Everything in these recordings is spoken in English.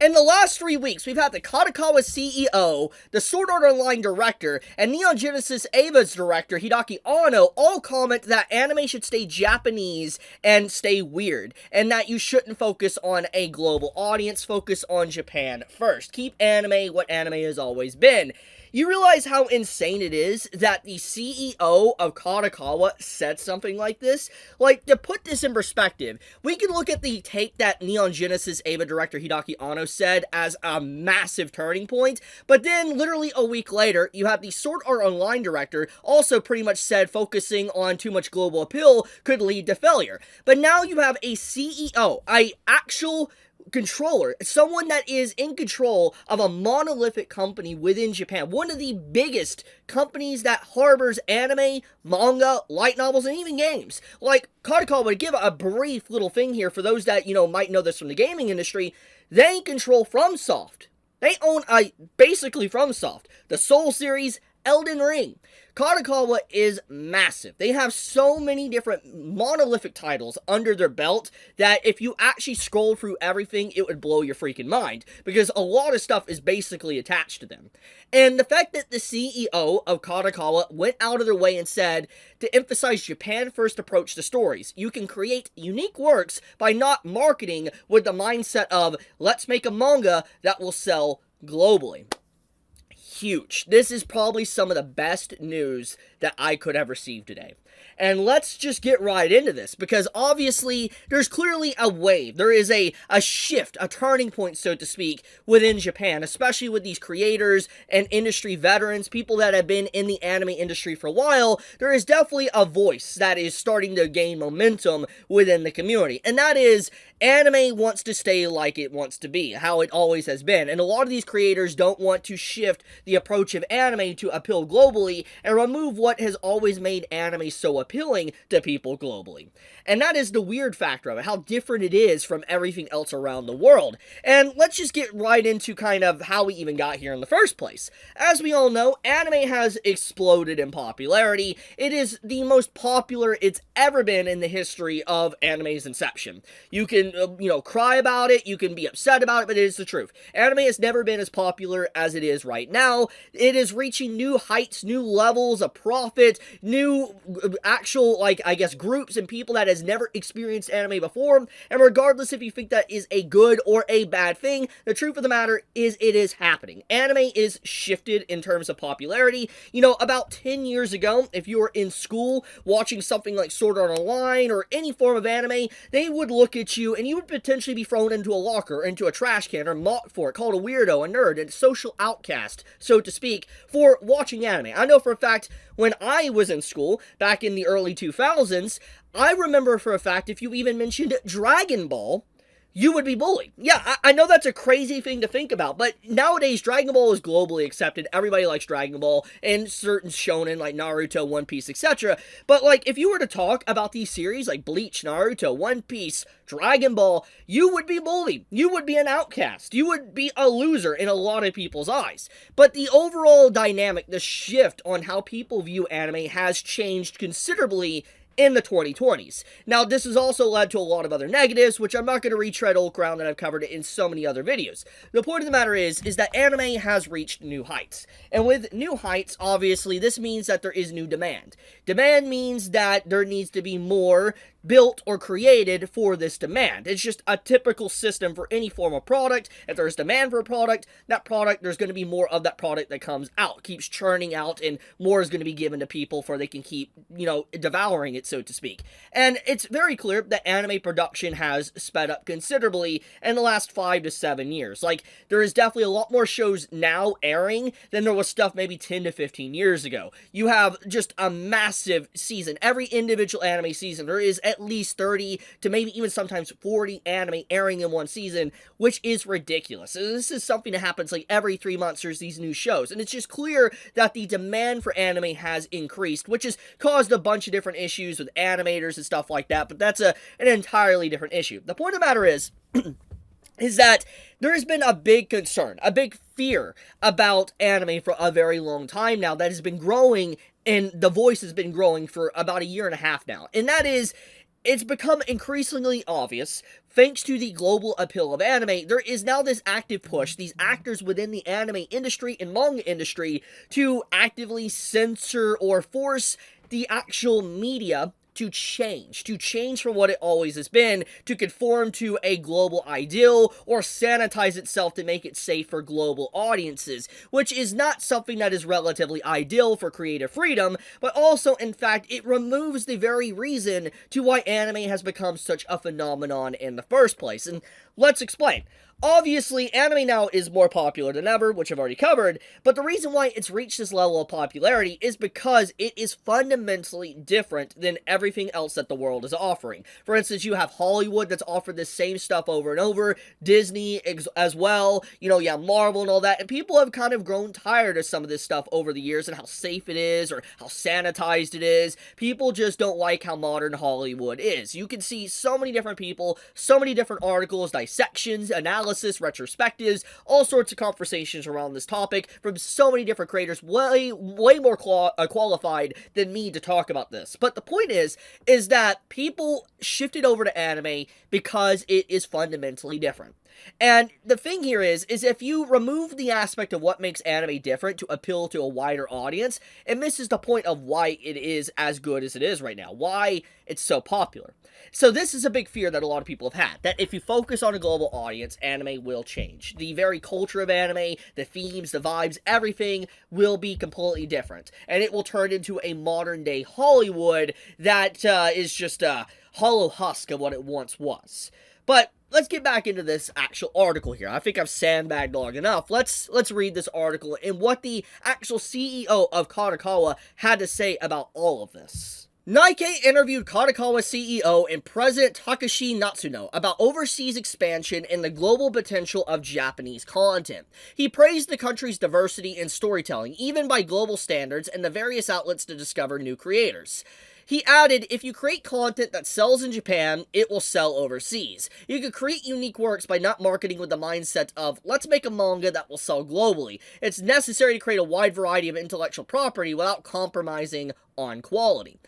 In the last 3 weeks, we've had the Kadokawa CEO, the Sword Art Online director, and Neon Genesis Ava's director, Hideaki Anno, all comment that anime should stay Japanese and stay weird, and that you shouldn't focus on a global audience, focus on Japan first. Keep anime what anime has always been. You realize how insane it is that the CEO of Kadokawa said something like this? Like, to put this in perspective, we can look at the take that Neon Genesis Ava director Hideaki Anno said as a massive turning point, but then literally a week later, you have the Sword Art Online director also pretty much said focusing on too much global appeal could lead to failure. But now you have a CEO, a actual controller, someone that is in control of a monolithic company within Japan, one of the biggest companies that harbors anime, manga, light novels, and even games. Like, Kadokawa, to give a brief little thing here for those that, might know this from the gaming industry, they control FromSoft. They own basically FromSoft, the Soul series, Elden Ring. Kadokawa is massive. They have so many different monolithic titles under their belt that if you actually scroll through everything, it would blow your freaking mind, because a lot of stuff is basically attached to them. And the fact that the CEO of Kadokawa went out of their way and said to emphasize Japan-first approach to stories. You can create unique works by not marketing with the mindset of, let's make a manga that will sell globally. Huge. This is probably some of the best news that I could have received today. And let's just get right into this, because obviously there's clearly a wave. There is a shift, a turning point, so to speak, within Japan, especially with these creators and industry veterans, people that have been in the anime industry for a while. There is definitely a voice that is starting to gain momentum within the community, and that is anime wants to stay like it wants to be, how it always has been. And a lot of these creators don't want to shift the approach of anime to appeal globally and remove what has always made anime so appealing to people globally. And that is the weird factor of it, how different it is from everything else around the world. And let's just get right into kind of how we even got here in the first place. As we all know, anime has exploded in popularity. It is the most popular it's ever been in the history of anime's inception. You can, cry about it, you can be upset about it, but it is the truth. Anime has never been as popular as it is right now. It is reaching new heights, new levels of profit, new actual, groups and people that has never experienced anime before. And regardless if you think that is a good or a bad thing, the truth of the matter is it is happening. Anime is shifted in terms of popularity. About 10 years ago, if you were in school watching something like Sword Art Online or any form of anime, they would look at you and you would potentially be thrown into a locker, into a trash can, or mocked for it, called a weirdo, a nerd, a social outcast, so to speak, for watching anime. I know for a fact, when I was in school, back in the early 2000s, I remember for a fact, if you even mentioned Dragon Ball, you would be bullied. Yeah, I know that's a crazy thing to think about, but nowadays Dragon Ball is globally accepted. Everybody likes Dragon Ball, and certain shonen like Naruto, One Piece, etc. But if you were to talk about these series like Bleach, Naruto, One Piece, Dragon Ball, you would be bullied. You would be an outcast. You would be a loser in a lot of people's eyes. But the overall dynamic, the shift on how people view anime has changed considerably in the 2020s. Now, this has also led to a lot of other negatives, which I'm not going to retread old ground that I've covered in so many other videos. The point of the matter is that anime has reached new heights. And with new heights, obviously, this means that there is new demand. Demand means that there needs to be more built or created for this demand. It's just a typical system for any form of product. If there's demand for a product, there's going to be more of that product that comes out, keeps churning out, and more is going to be given to people for they can keep, devouring it, so to speak. And it's very clear that anime production has sped up considerably in the last 5 to 7 years. There is definitely a lot more shows now airing than there was stuff maybe 10 to 15 years ago. You have just a massive season. Every individual anime season, there is at least 30 to maybe even sometimes 40 anime airing in one season, which is ridiculous. This is something that happens every 3 months. There's these new shows, and it's just clear that the demand for anime has increased, which has caused a bunch of different issues with animators and stuff like that, but that's an entirely different issue. The point of the matter is that there has been a big concern, a big fear about anime for a very long time now that has been growing, and the voice has been growing for about a year and a half now. And that is, it's become increasingly obvious, thanks to the global appeal of anime, there is now this active push, these actors within the anime industry and manga industry, to actively censor or force the actual media to change from what it always has been, to conform to a global ideal, or sanitize itself to make it safe for global audiences, which is not something that is relatively ideal for creative freedom, but also, in fact, it removes the very reason to why anime has become such a phenomenon in the first place. And let's explain. Obviously, anime now is more popular than ever, which I've already covered, but the reason why it's reached this level of popularity is because it is fundamentally different than everything else that the world is offering. For instance, you have Hollywood that's offered this same stuff over and over, Disney as well, Marvel and all that, and people have kind of grown tired of some of this stuff over the years and how safe it is or how sanitized it is. People just don't like how modern Hollywood is. You can see so many different people, so many different articles, dissections, analysis, retrospectives, all sorts of conversations around this topic from so many different creators, way more qualified than me to talk about this. But the point is that people shifted over to anime because it is fundamentally different. And the thing here is if you remove the aspect of what makes anime different to appeal to a wider audience, it misses the point of why it is as good as it is right now, why it's so popular. So this is a big fear that a lot of people have had, that if you focus on a global audience, anime will change. The very culture of anime, the themes, the vibes, everything will be completely different. And it will turn into a modern day Hollywood that is just a hollow husk of what it once was. But let's get back into this actual article here. I think I've sandbagged long enough. Let's read this article and what the actual CEO of Kadokawa had to say about all of this. Nike interviewed Kadokawa CEO and President Takeshi Natsuno about overseas expansion and the global potential of Japanese content. He praised the country's diversity in storytelling, even by global standards, and the various outlets to discover new creators. He added, if you create content that sells in Japan, it will sell overseas. You can create unique works by not marketing with the mindset of, let's make a manga that will sell globally. It's necessary to create a wide variety of intellectual property without compromising on quality.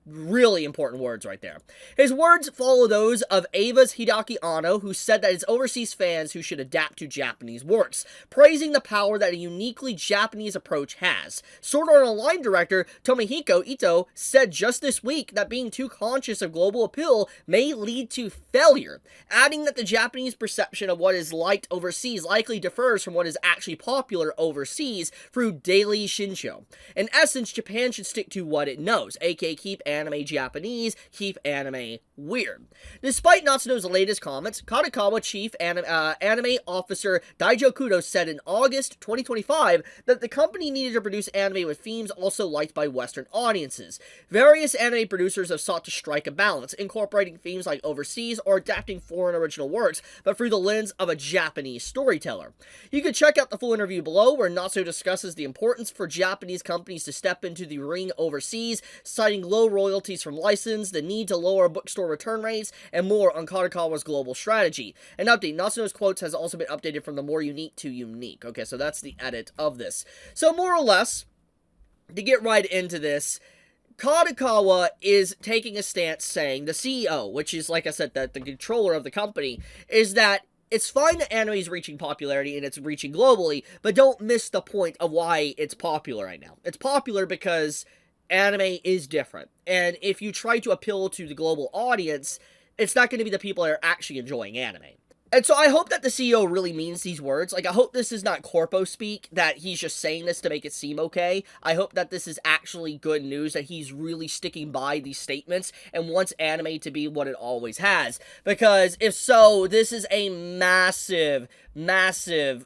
Really important words right there. His words follow those of Ava's Hideaki Anno, who said that it's overseas fans who should adapt to Japanese works, praising the power that a uniquely Japanese approach has. Sword Art Online director Tomohiko Ito said just this week that being too conscious of global appeal may lead to failure, adding that the Japanese perception of what is liked overseas likely differs from what is actually popular overseas through daily shinsho. In essence, Japan should stick to what it knows, aka keep anime Japanese, keep anime weird. Despite Natsuno's latest comments, Kadokawa chief anime officer Daijo Kudo said in August 2025 that the company needed to produce anime with themes also liked by Western audiences. Various anime producers have sought to strike a balance, incorporating themes like overseas or adapting foreign original works, but through the lens of a Japanese storyteller. You can check out the full interview below, where Natsuno discusses the importance for Japanese companies to step into the ring overseas, citing low royalties from license, the need to lower bookstore return rates, and more on Kadokawa's global strategy. An update, Natsuno's quotes has also been updated from the more unique to unique. Okay, so that's the edit of this. So more or less, to get right into this, Kadokawa is taking a stance saying, the CEO, which is, like I said, the controller of the company, is that it's fine that anime is reaching popularity and it's reaching globally, but don't miss the point of why it's popular right now. It's popular because anime is different. And if you try to appeal to the global audience, it's not going to be the people that are actually enjoying anime. And so I hope that the CEO really means these words. Like, I hope this is not corpo speak, that he's just saying this to make it seem okay. I hope that this is actually good news, that he's really sticking by these statements and wants anime to be what it always has. Because if so, this is a massive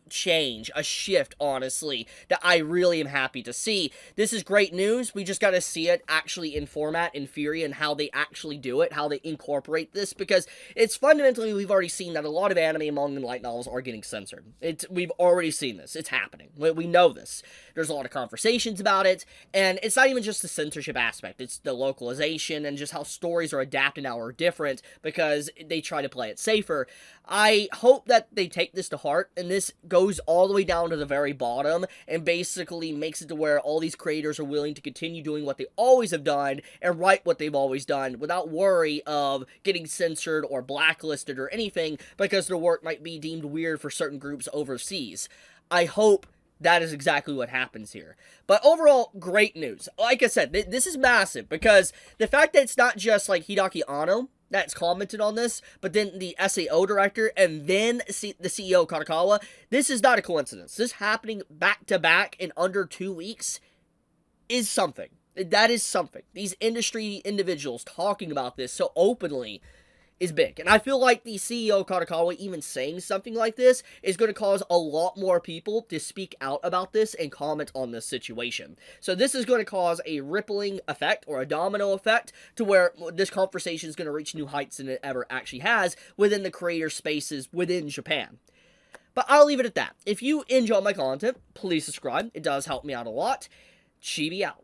change, a shift, honestly, that I really am happy to see. This is great news. We just got to see it actually in format, in theory, and how they actually do it, how they incorporate this, because it's fundamentally, we've already seen that a lot of anime, manga, and light novels are getting censored. We've already seen this. It's happening. We know this. There's a lot of conversations about it, and it's not even just the censorship aspect. It's the localization and just how stories are adapted now are different because they try to play it safer. I hope that they take this to to heart, and this goes all the way down to the very bottom and basically makes it to where all these creators are willing to continue doing what they always have done and write what they've always done without worry of getting censored or blacklisted or anything because their work might be deemed weird for certain groups overseas. I hope that is exactly what happens here. But overall, great news. Like I said, this is massive because the fact that it's not just like Hideaki Anno that's commented on this, but then the SAO director and then the CEO Kadokawa, this is not a coincidence. This happening back to back in under 2 weeks is something. That is something. These industry individuals talking about this so openly is big. And I feel like the CEO Kadokawa even saying something like this is going to cause a lot more people to speak out about this and comment on this situation. So this is going to cause a rippling effect or a domino effect to where this conversation is going to reach new heights than it ever actually has within the creator spaces within Japan. But I'll leave it at that. If you enjoy my content, please subscribe. It does help me out a lot. Chibi out.